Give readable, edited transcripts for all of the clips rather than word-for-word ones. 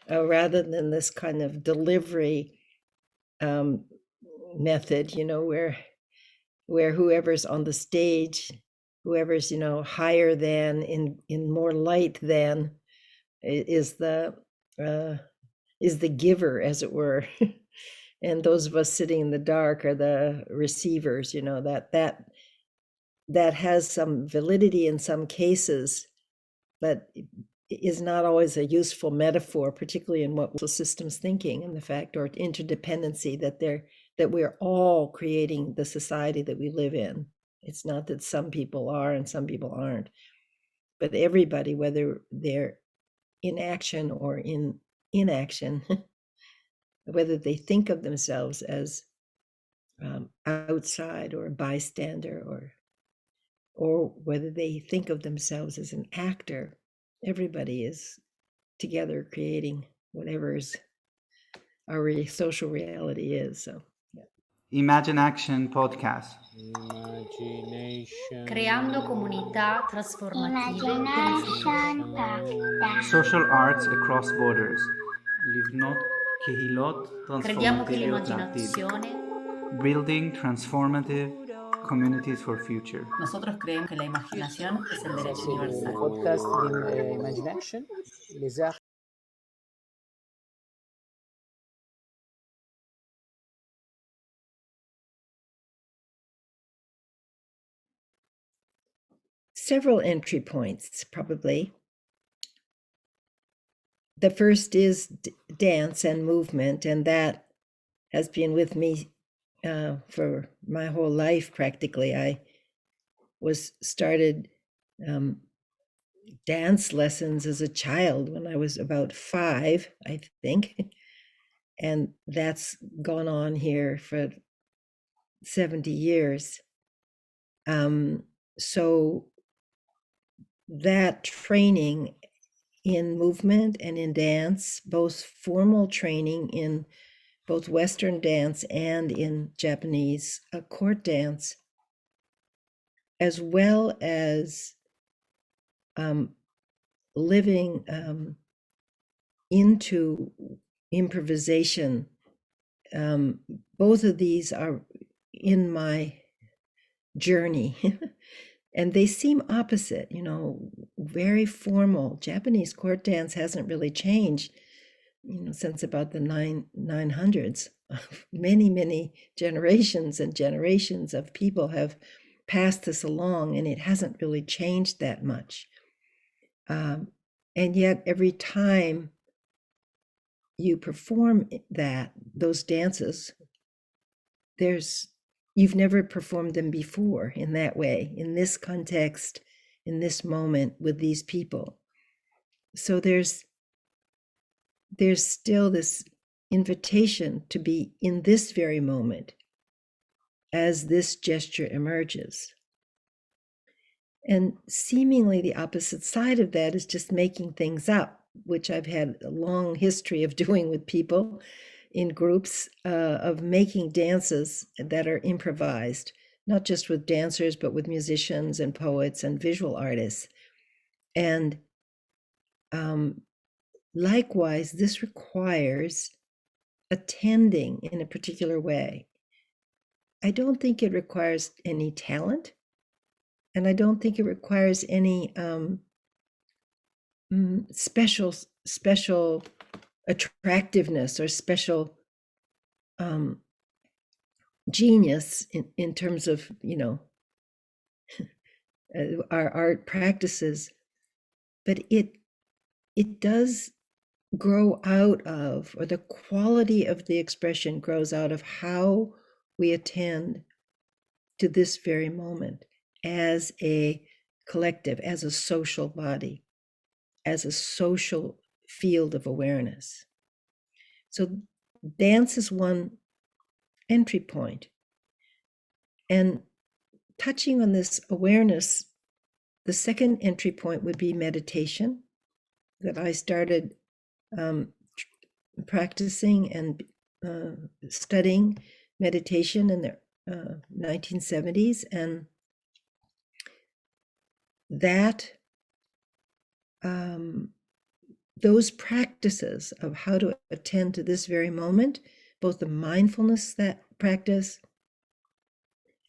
rather than this kind of delivery method, where whoever's on the stage, whoever's higher than, in more light than, is the giver, as it were. And those of us sitting in the dark are the receivers. That has some validity in some cases, but is not always a useful metaphor, particularly in what systems thinking, and the fact, or interdependency, that we're all creating the society that we live in. It's not that some people are and some people aren't, but everybody, whether they're in action or in inaction, whether they think of themselves as outside or a bystander, or whether they think of themselves as an actor, everybody is together creating whatever our social reality is. So, yeah. ImaginAction PodCast. Creando comunità trasformative per il futuro. Social arts across borders. Livnot kehilot Crediamo che transformative l'immaginazione. Building transformative communities for future. Nosotros creemos que la imaginación es el derecho universal. podcast d'Imagination, les arts. Several entry points, probably. The first is dance and movement, and that has been with me for my whole life, practically. I started dance lessons as a child when I was about 5, I think, and that's gone on here for 70 years. So that training in movement and in dance, both formal training in both Western dance and in Japanese court dance, as well as living into improvisation. Both of these are in my journey. And they seem opposite, very formal. Japanese court dance hasn't really changed, since about the 900s. Many, many generations and generations of people have passed this along, and it hasn't really changed that much. And yet, every time you perform those dances, you've never performed them before in that way, in this context, in this moment, with these people. So there's still this invitation to be in this very moment as this gesture emerges. And seemingly the opposite side of that is just making things up, which I've had a long history of doing with people in groups, of making dances that are improvised, not just with dancers, but with musicians and poets and visual artists. And likewise, this requires attending in a particular way. I don't think it requires any talent, and I don't think it requires any special attractiveness or special genius in terms of our art practices, but it does grow out of, or the quality of the expression grows out of, how we attend to this very moment as a collective, as a social body, as a social field of awareness. So dance is one entry point. And touching on this awareness, the second entry point would be meditation, that I started practicing and studying meditation in the 1970s. And that those practices of how to attend to this very moment, both the mindfulness that practice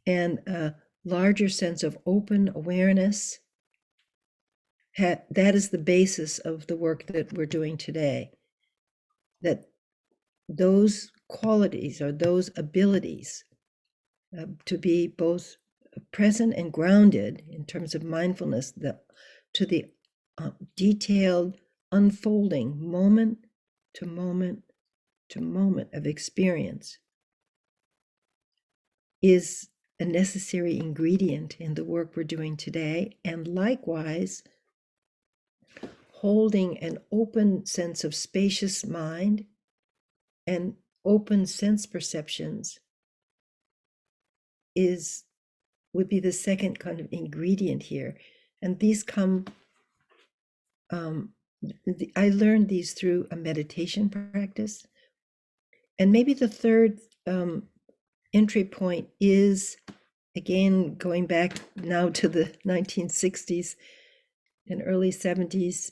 and a larger sense of open awareness, that is the basis of the work that we're doing today. That those qualities or those abilities to be both present and grounded in terms of mindfulness, to the detailed unfolding moment to moment to moment of experience is a necessary ingredient in the work we're doing today. And likewise, holding an open sense of spacious mind and open sense perceptions would be the second kind of ingredient here. And these come, I learned these through a meditation practice. And maybe the third entry point is, again, going back now to the 1960s and early 70s,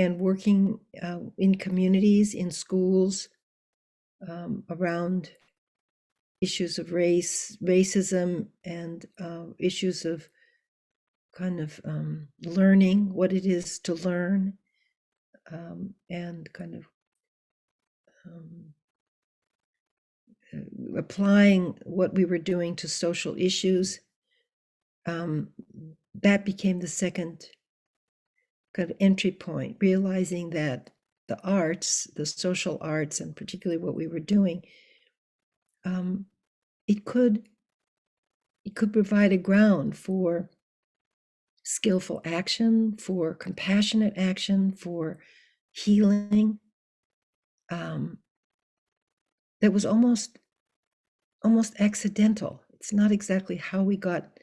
and working in communities, in schools, around issues of racism, and issues of kind of learning what it is to learn, and kind of applying what we were doing to social issues. That became the second kind of entry point, realizing that the arts, the social arts, and particularly what we were doing, it could provide a ground for skillful action, for compassionate action, for healing, that was almost accidental. It's not exactly how we got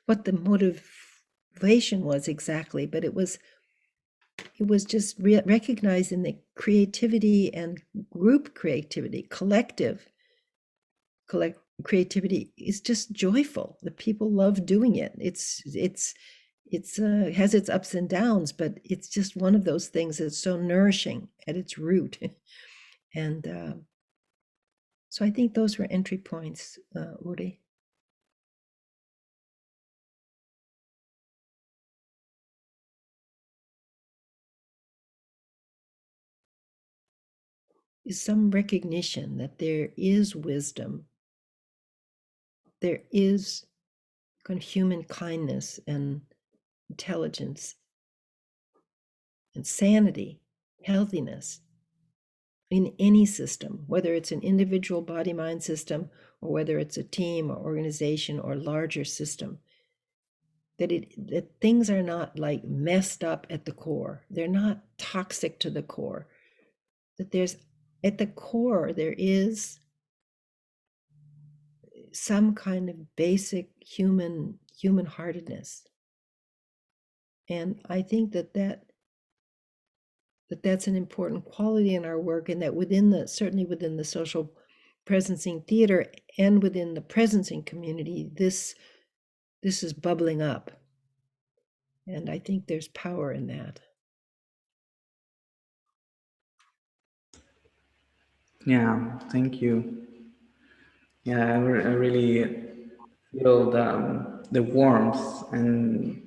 what the motivation was exactly, but it was just recognizing the creativity and group creativity, collective creativity is just joyful. The people love doing it. It's has its ups and downs, but it's just one of those things that's so nourishing at its root. And so I think those were entry points, Uri. Is some recognition that there is wisdom, there is kind of human kindness and intelligence and sanity, healthiness in any system, whether it's an individual body-mind system or whether it's a team or organization or larger system, that things are not like messed up at the core. They're not toxic to the core. That there's, at the core, there is some kind of basic human heartedness. And I think that's an important quality in our work, and that certainly within the social presencing theater and within the presencing community, this is bubbling up. And I think there's power in that. Yeah, thank you. Yeah, I really feel the warmth and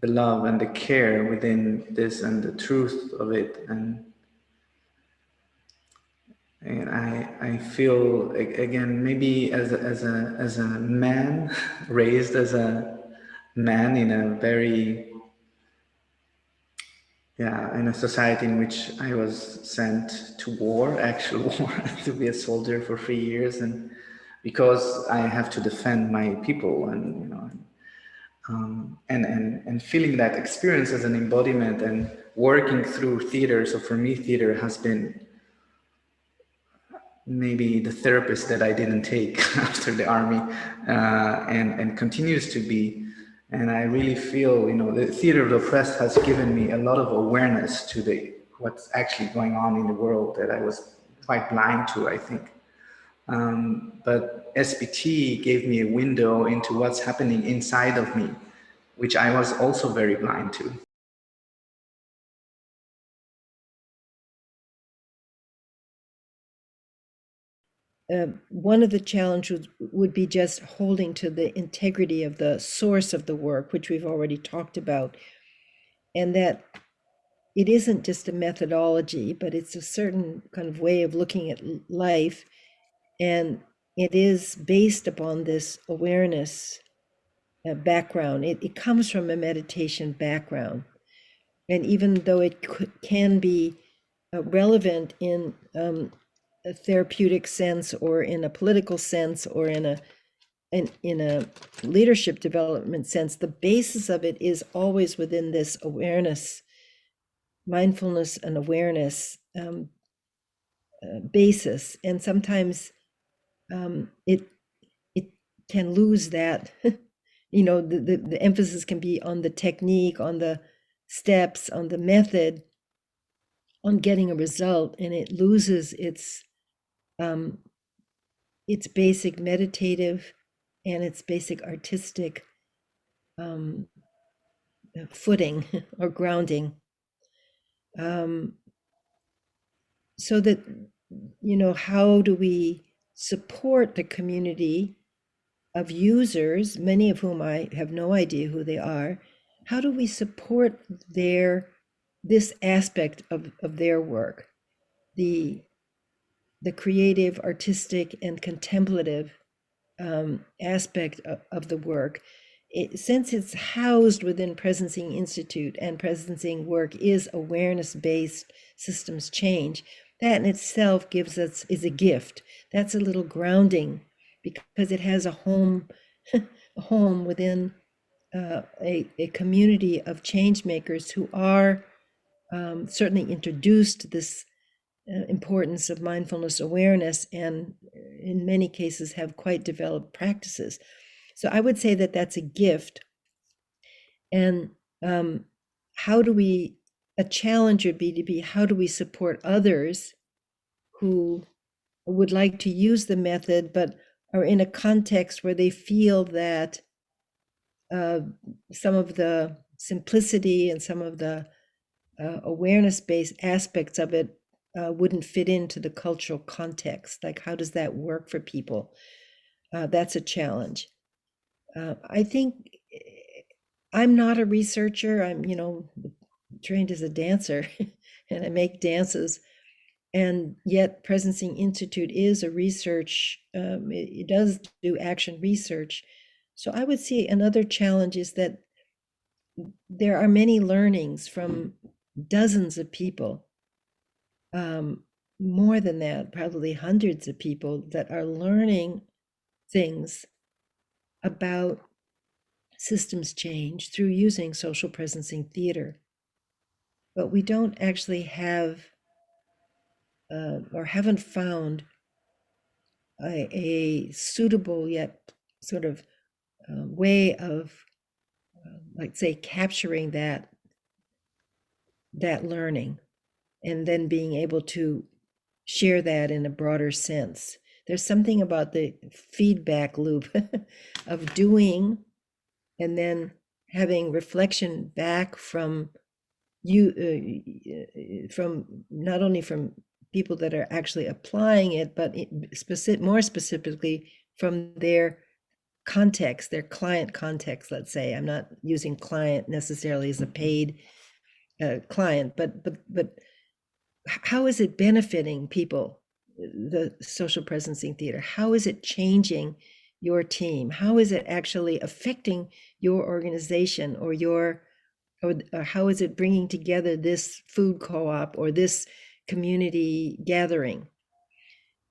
the love and the care within this and the truth of it. And I feel again, maybe as a man, raised as a man in a very, in a society in which I was sent to war, actual war, to be a soldier for 3 years, and because I have to defend my people, and and feeling that experience as an embodiment and working through theater. So for me, theater has been maybe the therapist that I didn't take after the army, and continues to be. And I really feel, the theater of the oppressed has given me a lot of awareness to what's actually going on in the world that I was quite blind to, I think. But SBT gave me a window into what's happening inside of me, which I was also very blind to. one of the challenges would be just holding to the integrity of the source of the work, which we've already talked about, and that it isn't just a methodology, but it's a certain kind of way of looking at life, and it is based upon this awareness background. It comes from a meditation background, and even though it can be relevant in a therapeutic sense, or in a political sense, or in a leadership development sense, the basis of it is always within this awareness, mindfulness and awareness basis. And sometimes it can lose that. The emphasis can be on the technique, on the steps, on the method, on getting a result, and it loses its basic meditative and its basic artistic footing or grounding. So that, how do we support the community of users, many of whom I have no idea who they are? How do we support this aspect of their work, the creative, artistic, and contemplative aspect of the work? Since it's housed within Presencing Institute, and presencing work is awareness-based systems change, that in itself is a gift. That's a little grounding, because it has a home within a community of change makers who are certainly introduced this importance of mindfulness awareness, and in many cases have quite developed practices. So I would say that that's a gift. And a challenge would be how do we support others who would like to use the method, but are in a context where they feel that some of the simplicity and some of the awareness-based aspects of it wouldn't fit into the cultural context. Like, how does that work for people? That's a challenge. I think I'm not a researcher. I'm, trained as a dancer and I make dances. And yet Presencing Institute is a research, it does do action research. So I would say another challenge is that there are many learnings from dozens of people, more than that, probably hundreds of people that are learning things about systems change through using social presencing theater. But we don't actually have or haven't found a suitable yet sort of way of, like, say, capturing that learning and then being able to share that in a broader sense. There's something about the feedback loop of doing and then having reflection back from you, from not only from people that are actually applying it, but more specifically from their context, their client context, let's say. I'm not using client necessarily as a paid client, but how is it benefiting people, the social presencing theater? How is it changing your team? How is it actually affecting your organization, or how is it bringing together this food co-op or this community gathering?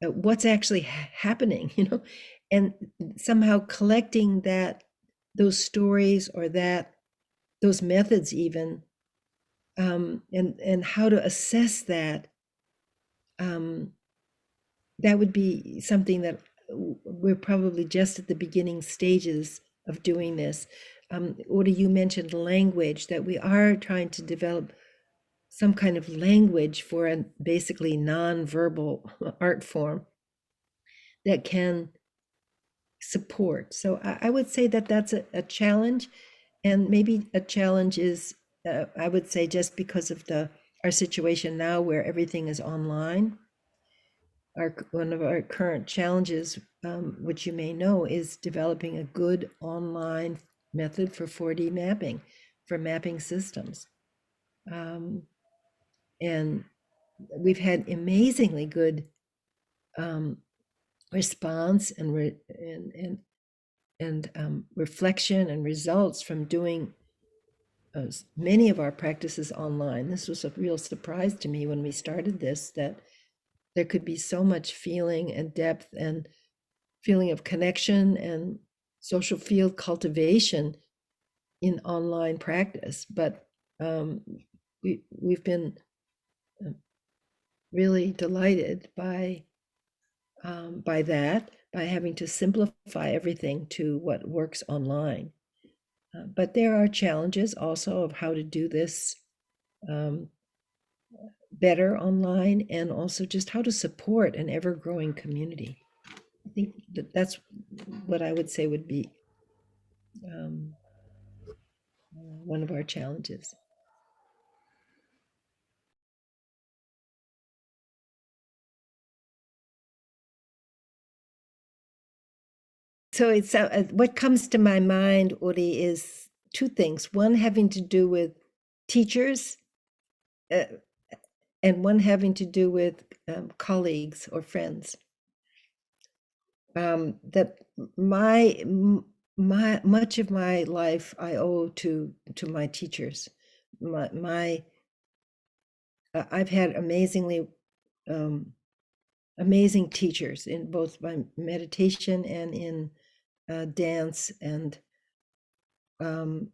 What's actually happening, and somehow collecting those stories, or those methods even, and how to assess that. That would be something that we're probably just at the beginning stages of doing this. Oda, you mentioned language, that we are trying to develop some kind of language for a basically non-verbal art form that can support. So I would say that that's a challenge, and maybe a challenge is, I would say, just because of our situation now where everything is online, one of our current challenges, which you may know, is developing a good online method for 4D mapping, for mapping systems. And we've had amazingly good response and reflection and results from doing many of our practices online. This was a real surprise to me when we started this, that there could be so much feeling and depth and feeling of connection and social field cultivation in online practice. But we've been really delighted by that, by having to simplify everything to what works online. But there are challenges also of how to do this better online, and also just how to support an ever-growing community. I think that's what I would say would be one of our challenges. So it's what comes to my mind, Uri, is two things. One having to do with teachers, and one having to do with colleagues or friends. That much of my life I owe to my teachers. I've had amazing teachers in both my meditation and in dance, and I'm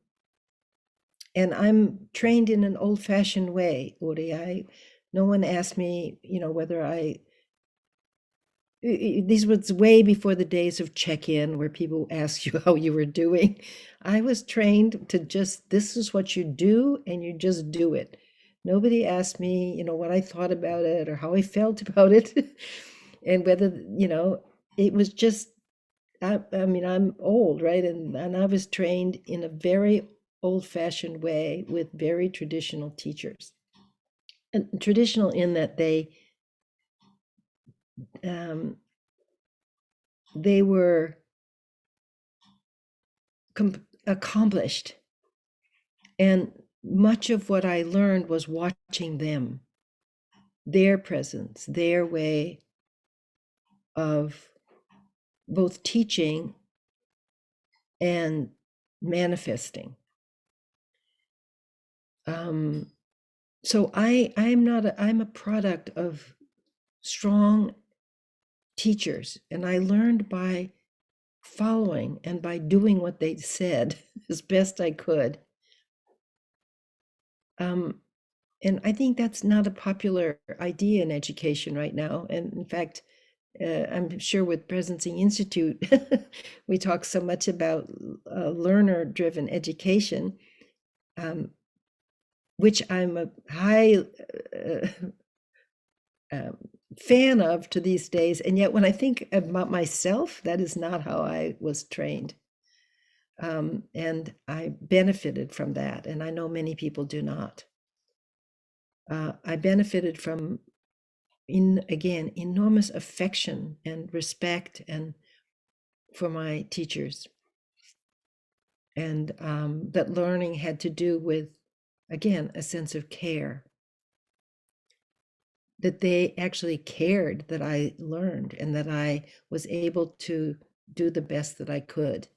trained in an old-fashioned way, Uri. No one asked me, whether these was way before the days of check-in where people ask you how you were doing. I was trained to this is what you do, and you just do it. Nobody asked me, what I thought about it or how I felt about it, and whether, it was just, I mean, I'm old, right? And I was trained in a very old-fashioned way with very traditional teachers. And traditional in that they were accomplished. And much of what I learned was watching them, their presence, their way of both teaching and manifesting. So I'm a product of strong teachers, and I learned by following and by doing what they said as best I could. And I think that's not a popular idea in education right now. And in fact, I'm sure with Presencing Institute, we talk so much about learner-driven education, which I'm a high fan of to these days. And yet when I think about myself, that is not how I was trained. And I benefited from that. And I know many people do not. I benefited from, again, enormous affection and respect and for my teachers. And that learning had to do with, again, a sense of care. That they actually cared that I learned and that I was able to do the best that I could.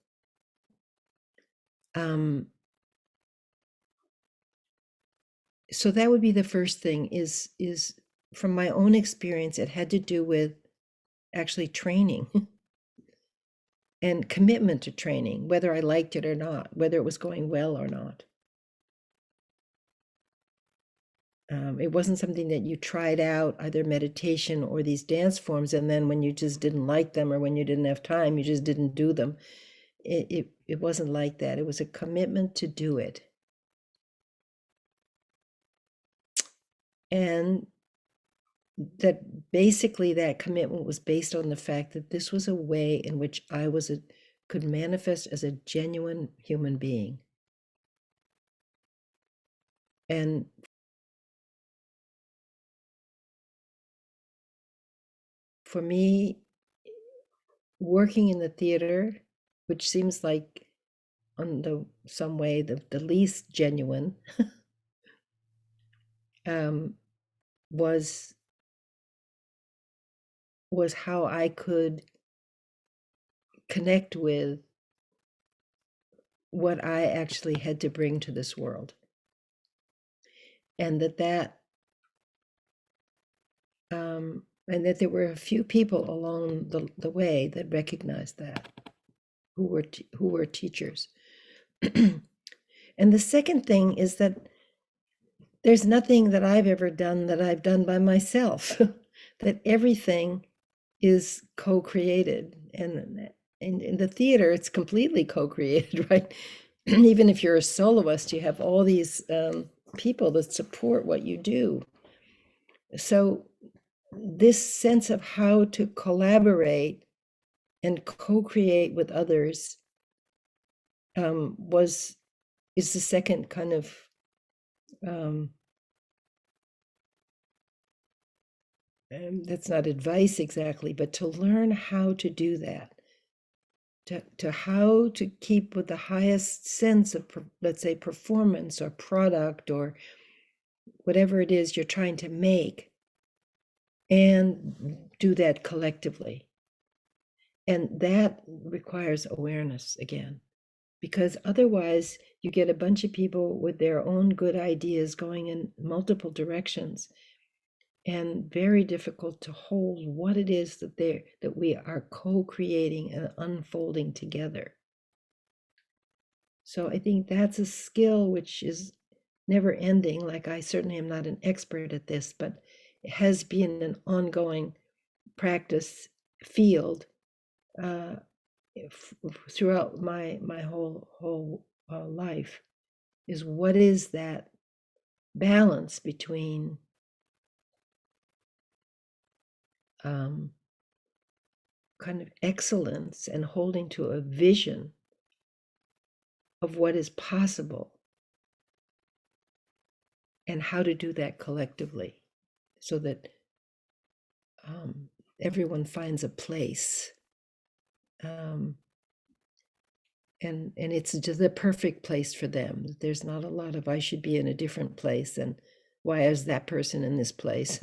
So that would be the first thing, is from my own experience, it had to do with actually training and commitment to training, whether I liked it or not, whether it was going well or not. It wasn't something that you tried out, either meditation or these dance forms, and then when you just didn't like them or when you didn't have time, you just didn't do them. It wasn't like that. It was a commitment to do it. And that basically that commitment was based on the fact that this was a way in which I could manifest as a genuine human being. And for me, working in the theater, which seems like some way the least genuine, was how I could connect with what I actually had to bring to this world. And that there were a few people along the way that recognized that, who were teachers. And the second thing is that there's nothing that I've ever done that I've done by myself, that everything is co-created. And in the theater, it's completely co-created, right? Even if you're a soloist, you have all these people that support what you do. So this sense of how to collaborate and co-create with others is the second kind of that's not advice exactly, but to learn how to do that, to how to keep with the highest sense of, let's say, performance or product or whatever it is you're trying to make, and do that collectively. And that requires awareness again, because otherwise you get a bunch of people with their own good ideas going in multiple directions, and very difficult to hold what it is that we are co-creating and unfolding together. So I think that's a skill which is never ending. Like, I certainly am not an expert at this, but it has been an ongoing practice field throughout my whole life, is what is that balance between kind of excellence and holding to a vision of what is possible, and how to do that collectively so that everyone finds a place. And it's just the perfect place for them. There's not a lot of, I should be in a different place, and why is that person in this place?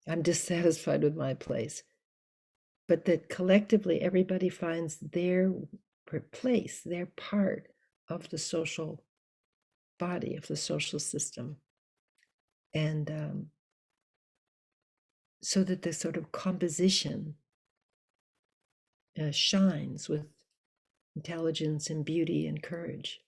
I'm dissatisfied with my place. But that collectively everybody finds their place, their part of the social body, of the social system. And so that the sort of composition shines with intelligence and beauty and courage.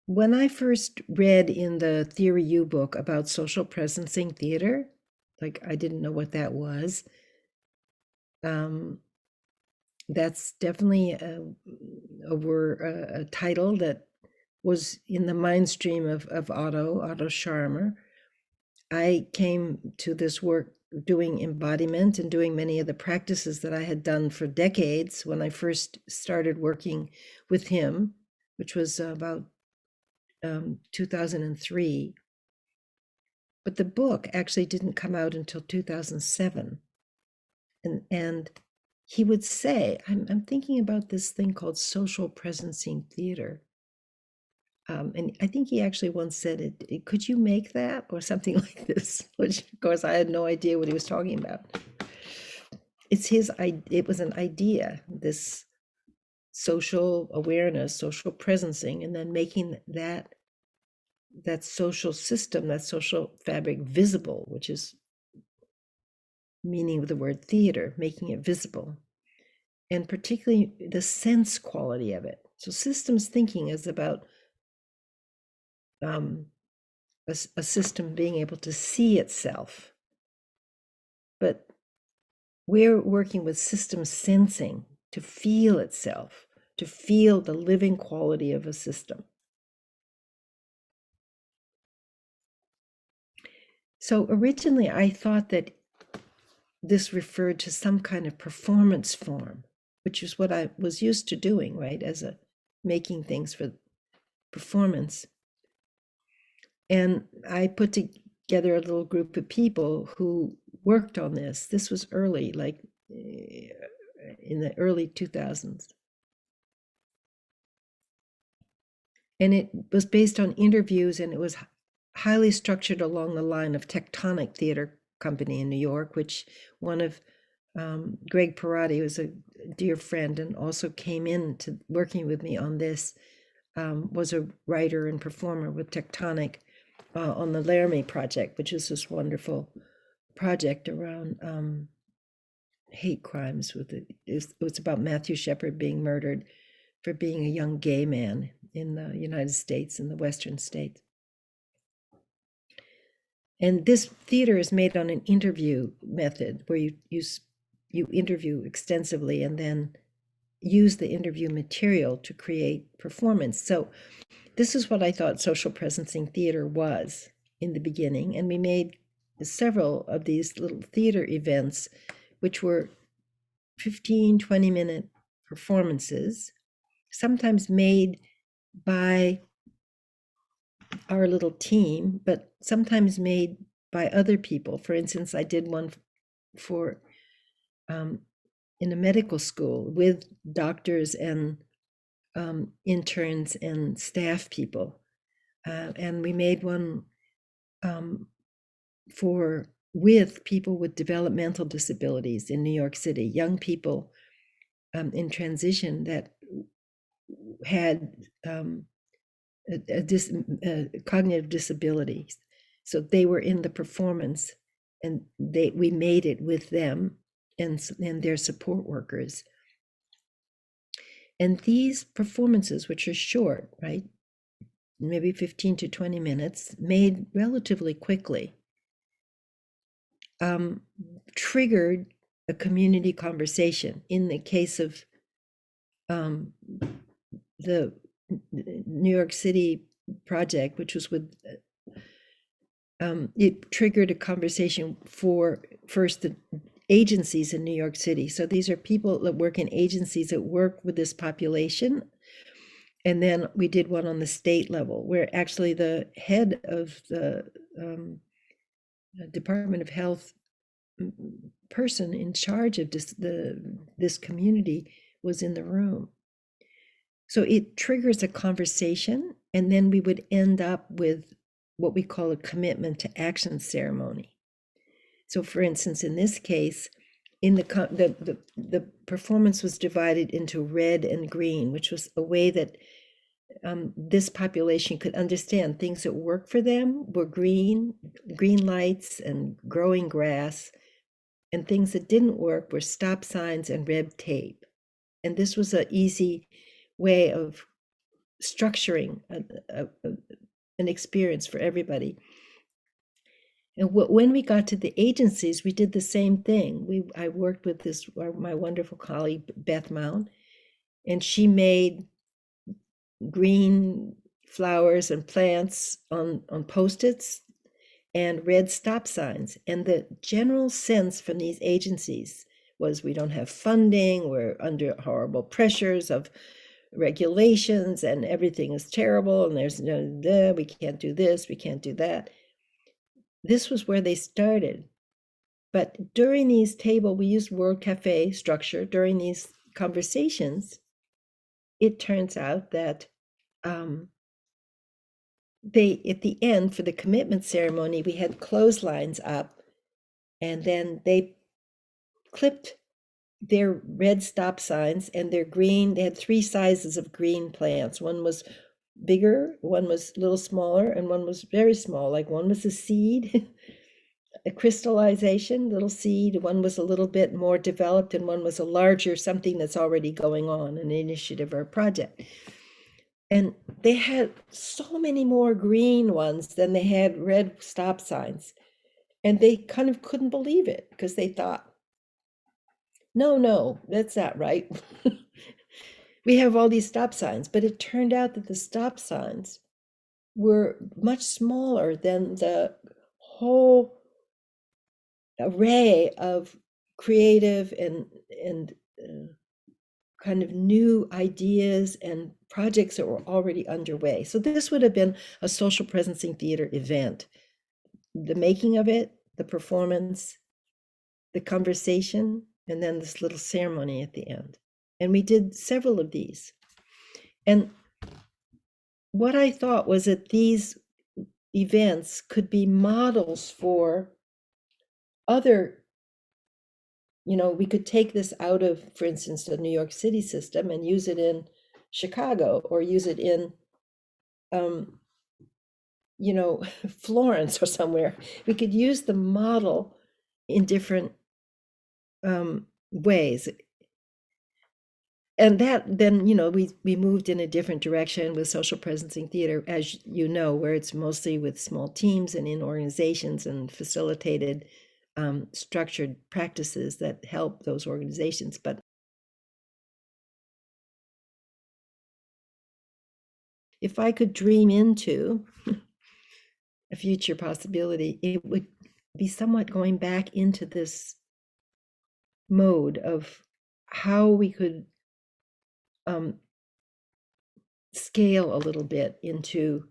When I first read in the Theory U book about social presencing theater, like, I didn't know what that was. That's definitely a title that was in the mind stream of Otto Scharmer. I came to this work doing embodiment and doing many of the practices that I had done for decades when I first started working with him, which was about 2003. But the book actually didn't come out until 2007. And he would say, I'm thinking about this thing called social presencing theater. And I think he actually once said, could you make that, or something like this, which of course I had no idea what he was talking about. It was an idea, this social awareness, social presencing, and then making that social system, that social fabric visible, which is meaning of the word theater, making it visible, and particularly the sense quality of it. So systems thinking is about a system being able to see itself. But we're working with system sensing to feel itself, to feel the living quality of a system. So originally I thought that this referred to some kind of performance form, which is what I was used to doing, right, as a making things for performance. And I put together a little group of people who worked on this. This was early, like in the early 2000s. And it was based on interviews, and it was highly structured along the line of Tectonic Theater Company in New York, which one of Greg Parati was a dear friend and also came in to working with me on this, was a writer and performer with Tectonic on the Laramie Project, which is this wonderful project around hate crimes. It was about Matthew Shepard being murdered for being a young gay man in the United States, in the Western states. And this theater is made on an interview method where you interview extensively and then use the interview material to create performance. So this is what I thought social presencing theater was in the beginning. And we made several of these little theater events, which were 15, 20-minute performances, sometimes made by our little team, but sometimes made by other people. For instance, I did one for in a medical school with doctors and interns and staff people. And we made one with people with developmental disabilities in New York City, young people in transition that had cognitive disabilities. So they were in the performance, and we made it with them and their support workers. And these performances, which are short, right, maybe 15 to 20 minutes, made relatively quickly, triggered a community conversation. In the case of the New York City project, which was with, it triggered a conversation for first the agencies in New York City. So these are people that work in agencies that work with this population. And then we did one on the state level, where actually the head of the Department of Health person in charge of this community was in the room. So it triggers a conversation, and then we would end up with what we call a commitment to action ceremony. So for instance, in this case, in the performance was divided into red and green, which was a way that this population could understand things that work for them were green lights and growing grass, and things that didn't work were stop signs and red tape. And this was an easy way of structuring an experience for everybody. And when we got to the agencies, we did the same thing. I worked with my wonderful colleague, Beth Mount, and she made green flowers and plants on Post-its and red stop signs. And the general sense from these agencies was, we don't have funding, we're under horrible pressures of regulations, and everything is terrible, and there's we can't do this, we can't do that. This was where they started. But during these we used World Cafe structure. During these conversations, it turns out that they, at the end, for the commitment ceremony, we had clotheslines up, and then they clipped their red stop signs and their green. They had 3 sizes of green plants. One was bigger, one was a little smaller, and one was very small. Like one was a seed, a crystallization, little seed. One was a little bit more developed, and one was a larger, something that's already going on, an initiative or a project. And they had so many more green ones than they had red stop signs. And they kind of couldn't believe it, because they thought, no, that's not right. We have all these stop signs. But it turned out that the stop signs were much smaller than the whole array of creative and kind of new ideas and projects that were already underway. So this would have been a social presencing theater event. The making of it, the performance, the conversation, and then this little ceremony at the end. And we did several of these. And what I thought was that these events could be models for other, we could take this out of, for instance, the New York City system and use it in Chicago, or use it in, Florence or somewhere. We could use the model in different ways. And that then, we moved in a different direction with social presencing theater, as you know, where it's mostly with small teams and in organizations and facilitated structured practices that help those organizations. But if I could dream into a future possibility, it would be somewhat going back into this mode of how we could scale a little bit into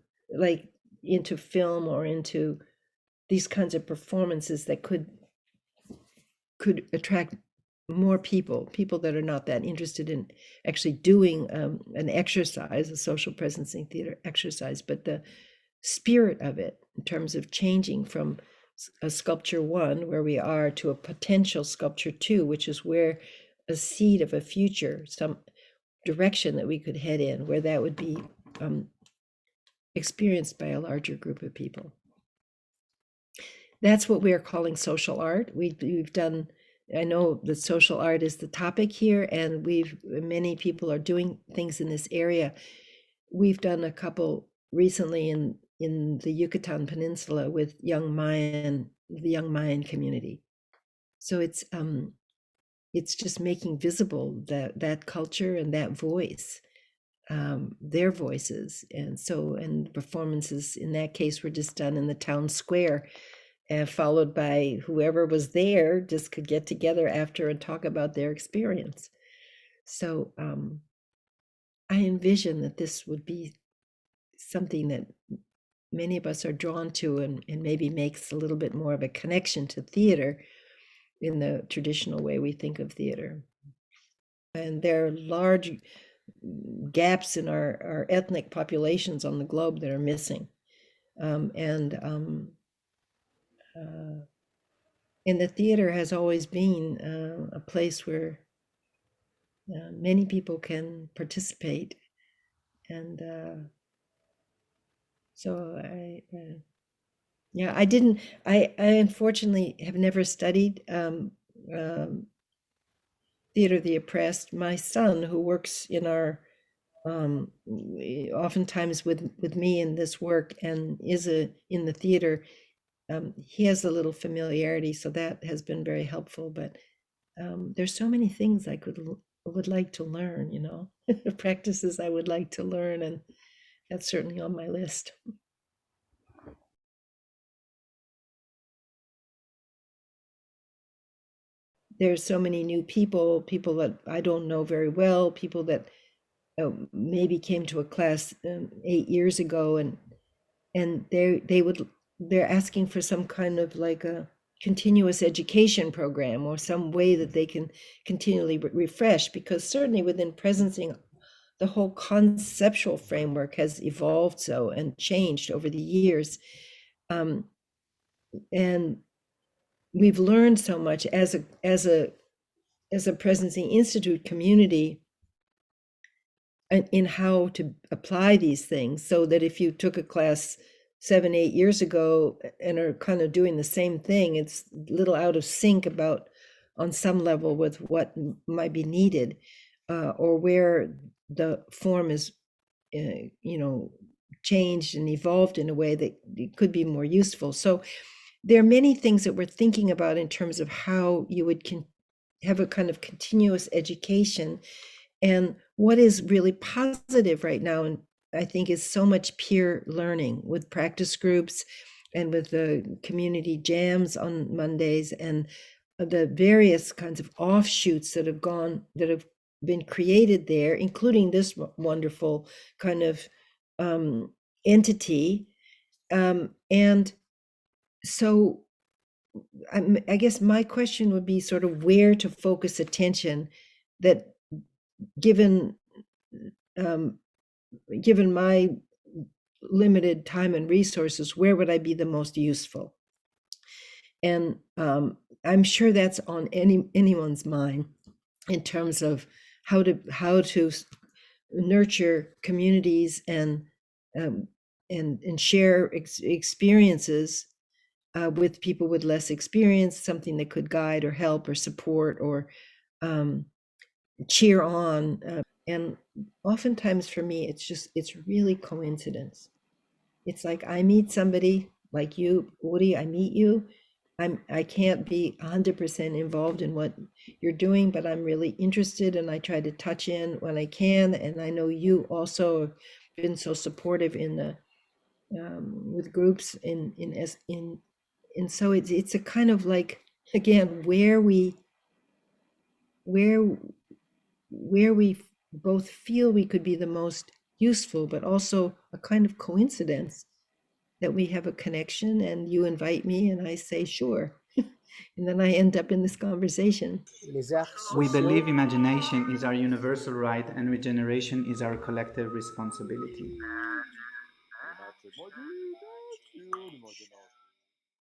film, or into these kinds of performances that could attract more people that are not that interested in actually doing an exercise, a social presencing theater exercise, but the spirit of it in terms of changing from a sculpture 1, where we are, to a potential sculpture 2, which is where a seed of a future, some direction that we could head in, where that would be experienced by a larger group of people. That's what we are calling social art. We've done, I know that social art is the topic here, and many people are doing things in this area. We've done a couple recently in the Yucatan Peninsula with the young Mayan community. So it's just making visible that culture and that voice, their voices. And performances in that case were just done in the town square, followed by whoever was there just could get together after and talk about their experience. So I envision that this would be something that many of us are drawn to, and maybe makes a little bit more of a connection to theater in the traditional way we think of theater. And there are large gaps in our ethnic populations on the globe that are missing. And the theater has always been a place where many people can participate. And so I unfortunately have never studied theater of the oppressed. My son, who works in our oftentimes with me in this work and is in the theater, he has a little familiarity, so that has been very helpful. But there's so many things I would like to learn, practices I would like to learn, and that's certainly on my list. There's so many new people that I don't know very well, people that maybe came to a class 8 years ago, and they're asking for some kind of like a continuous education program, or some way that they can continually refresh, because certainly within presencing, the whole conceptual framework has evolved so and changed over the years. And we've learned so much as a Presencing Institute community in how to apply these things, so that if you took a class 7-8 years ago and are kind of doing the same thing, it's a little out of sync on some level with what might be needed, or where the form is changed and evolved in a way that it could be more useful. So there are many things that we're thinking about in terms of how you would have a kind of continuous education. And what is really positive right now, and I think, is so much peer learning with practice groups and with the community jams on Mondays, and the various kinds of offshoots that have been created there, including this wonderful kind of entity. And so I guess my question would be sort of where to focus attention, that given given my limited time and resources, where would I be the most useful? And I'm sure that's on anyone's mind in terms of how to nurture communities and share experiences with people with less experience, something that could guide or help or support or cheer on. And oftentimes for me, it's really coincidence. It's like I meet somebody like you, Uri, I meet you. I can't be 100% involved in what you're doing, but I'm really interested and I try to touch in when I can. And I know you also have been so supportive in the with groups and so it's a kind of like, again, where we both feel we could be the most useful, but also a kind of coincidence that we have a connection and you invite me and I say sure. And then I end up in this conversation. Les arts We sociaux, believe imagination is our universal right and regeneration is our collective responsibility.